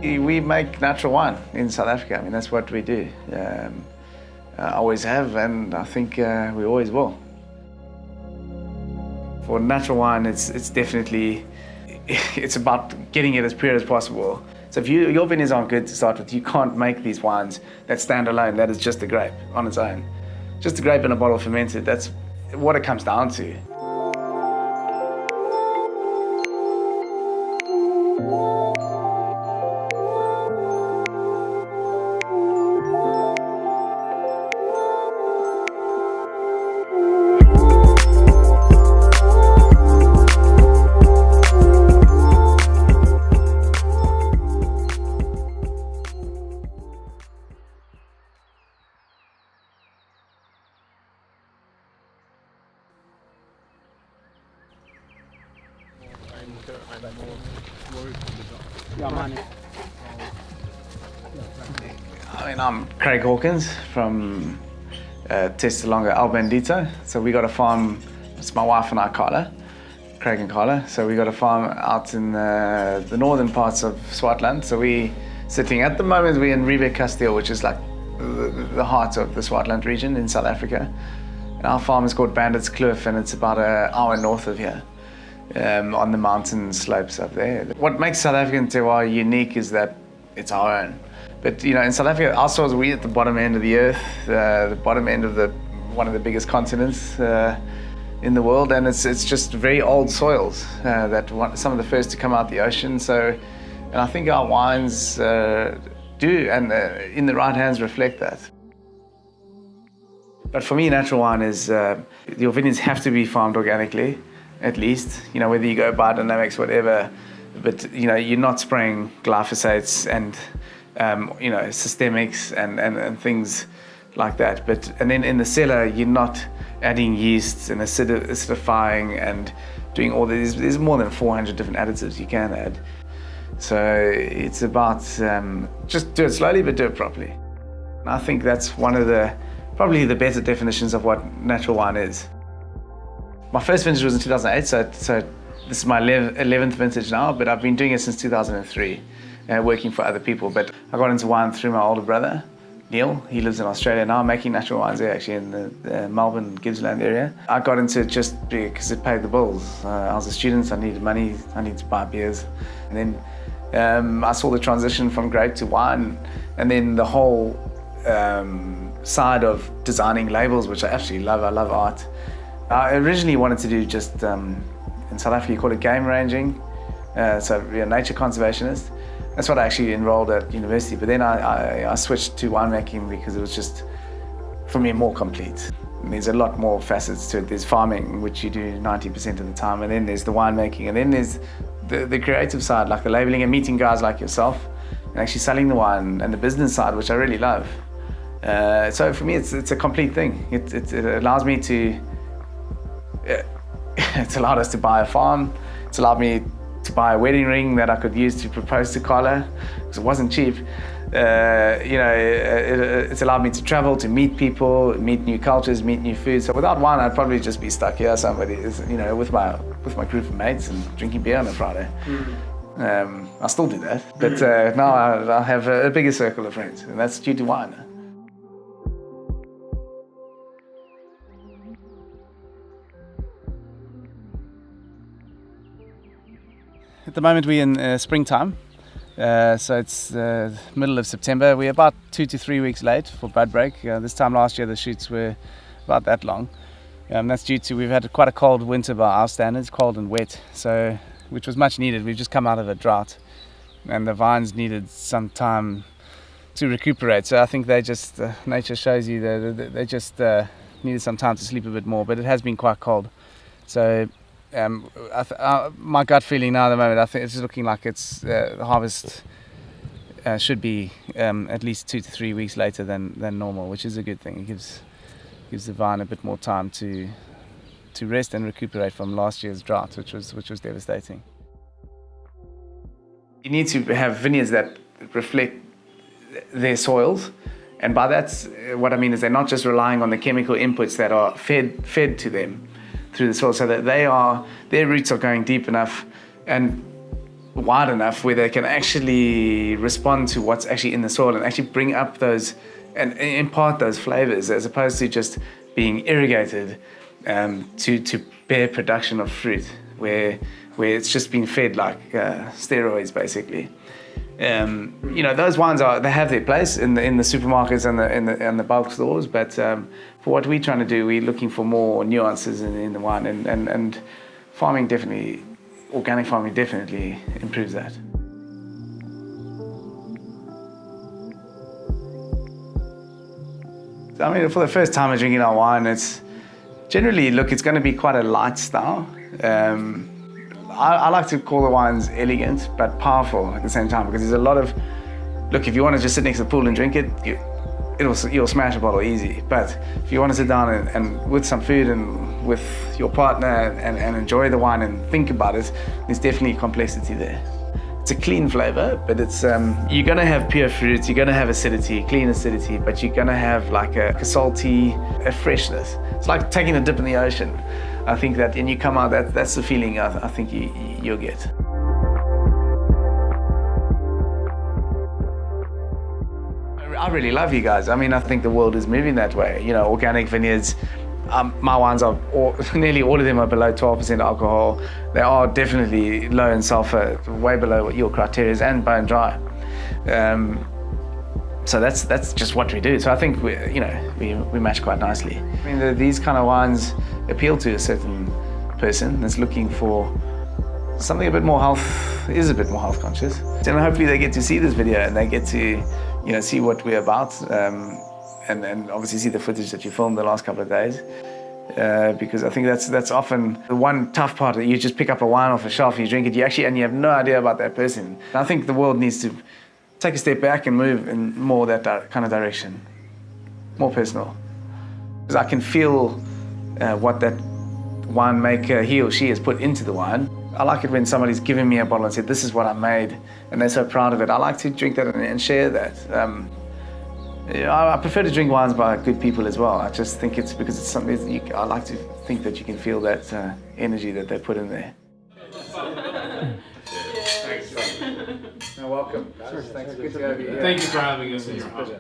We make natural wine in South Africa. I mean, that's what we do. Always have, and I think we always will. For natural wine, it's definitely, it's about getting it as pure as possible. So if your vineyards aren't good to start with, you can't make these wines that stand alone. That is just a grape on its own. Just a grape in a bottle fermented. That's what it comes down to. I mean, I'm Craig Hawkins from Stellenbosch, Albandito. So we got a farm, it's my wife and I, Carla, Craig and Carla. So we got a farm out in the northern parts of Swartland. So we sitting, at the moment, we're in Riebeek Kasteel, which is like the heart of the Swartland region in South Africa. And our farm is called Bandits Kloof, and it's about an hour north of here. On the mountain slopes up there. What makes South African terroir unique is that it's our own. But you know, in South Africa, our soils, we're at the bottom end of the earth, the bottom end of one of the biggest continents in the world, and it's just very old soils some of the first to come out the ocean. So, and I think our wines do, and in the right hands, reflect that. But for me, natural wine is your vineyards have to be farmed organically. At least, you know, whether you go biodynamics, whatever, but you know, you're not spraying glyphosates and you know, systemics and things like that. And then in the cellar, you're not adding yeasts and acidifying and doing all these. There's more than 400 different additives you can add. So it's about just do it slowly, but do it properly. And I think that's one of probably the better definitions of what natural wine is. My first vintage was in 2008, so this is my 11th vintage now, but I've been doing it since 2003, working for other people. But I got into wine through my older brother, Neil. He lives in Australia now, making natural wines there, actually, in the Melbourne, Gippsland area. I got into it just because it paid the bills. I was a student, I needed money, I needed to buy beers. And then I saw the transition from grape to wine, and then the whole side of designing labels, which I absolutely love. I love art. I originally wanted to do just, in South Africa you call it game ranging, so you're a nature conservationist. That's what I actually enrolled at university, but then I switched to winemaking because it was just, for me, more complete. And there's a lot more facets to it. There's farming, which you do 90% of the time, and then there's the winemaking, and then there's the creative side, like the labeling and meeting guys like yourself, and actually selling the wine, and the business side, which I really love. So for me, it's a complete thing. It allows me to, it's allowed us to buy a farm. It's allowed me to buy a wedding ring that I could use to propose to Carla, because it wasn't cheap. You know, it's allowed me to travel, to meet people, meet new cultures, meet new foods. So without wine, I'd probably just be stuck here, you know, with my group of mates and drinking beer on a Friday. I still do that, but now I have a bigger circle of friends, and that's due to wine. At the moment we're in springtime, so it's middle of September. We're about 2 to 3 weeks late for bud break. This time last year the shoots were about that long. That's due to we've had quite a cold winter by our standards, cold and wet, so which was much needed. We've just come out of a drought, and the vines needed some time to recuperate. So I think they just nature shows you that they just needed some time to sleep a bit more. But it has been quite cold, so. My gut feeling now at the moment, I think it's looking like the harvest should be at least 2 to 3 weeks later than normal, which is a good thing. It gives the vine a bit more time to rest and recuperate from last year's drought, which was devastating. You need to have vineyards that reflect their soils, and by that, what I mean is they're not just relying on the chemical inputs that are fed to them through the soil, so that their roots are going deep enough, and wide enough where they can actually respond to what's actually in the soil and actually bring up those and impart those flavors, as opposed to just being irrigated to bear production of fruit, where it's just been fed like steroids, basically. Those wines they have their place in the supermarkets and the bulk stores, but for what we're trying to do, we're looking for more nuances in the wine, and farming definitely, organic farming definitely improves that. I mean, for the first time I'm drinking our wine, it's generally, it's going to be quite a light style. I like to call the wines elegant but powerful at the same time, because there's a lot of, if you want to just sit next to the pool and drink it, you'll smash a bottle easy. But if you want to sit down and with some food and with your partner and enjoy the wine and think about it, there's definitely complexity there. It's a clean flavor, but it's you're gonna have pure fruits, you're gonna have acidity, clean acidity, but you're gonna have like a salty, a freshness. It's like taking a dip in the ocean. I think that, and you come out, that's the feeling I think you'll get. I really love you guys. I mean, I think the world is moving that way. Organic vineyards. My wines are nearly all of them are below 12% alcohol. They are definitely low in sulfur, way below what your criteria is, and bone dry. So that's just what we do. So I think we match quite nicely. I mean, these kind of wines appeal to a certain person that's looking for something a bit more health conscious. And hopefully they get to see this video and they get to see what we're about. And obviously see the footage that you filmed the last couple of days, because I think that's often the one tough part, that you just pick up a wine off a shelf, you drink it, and you have no idea about that person. And I think the world needs to take a step back and move in more that kind of direction, more personal. Because I can feel what that winemaker, he or she, has put into the wine. I like it when somebody's given me a bottle and said, "This is what I made," and they're so proud of it. I like to drink that and share that. I prefer to drink wines by good people as well. I just think it's because it's something I like to think that you can feel that energy that they put in there. Thanks. Welcome. Thanks. Good to have you here. Thank you for having us in your home.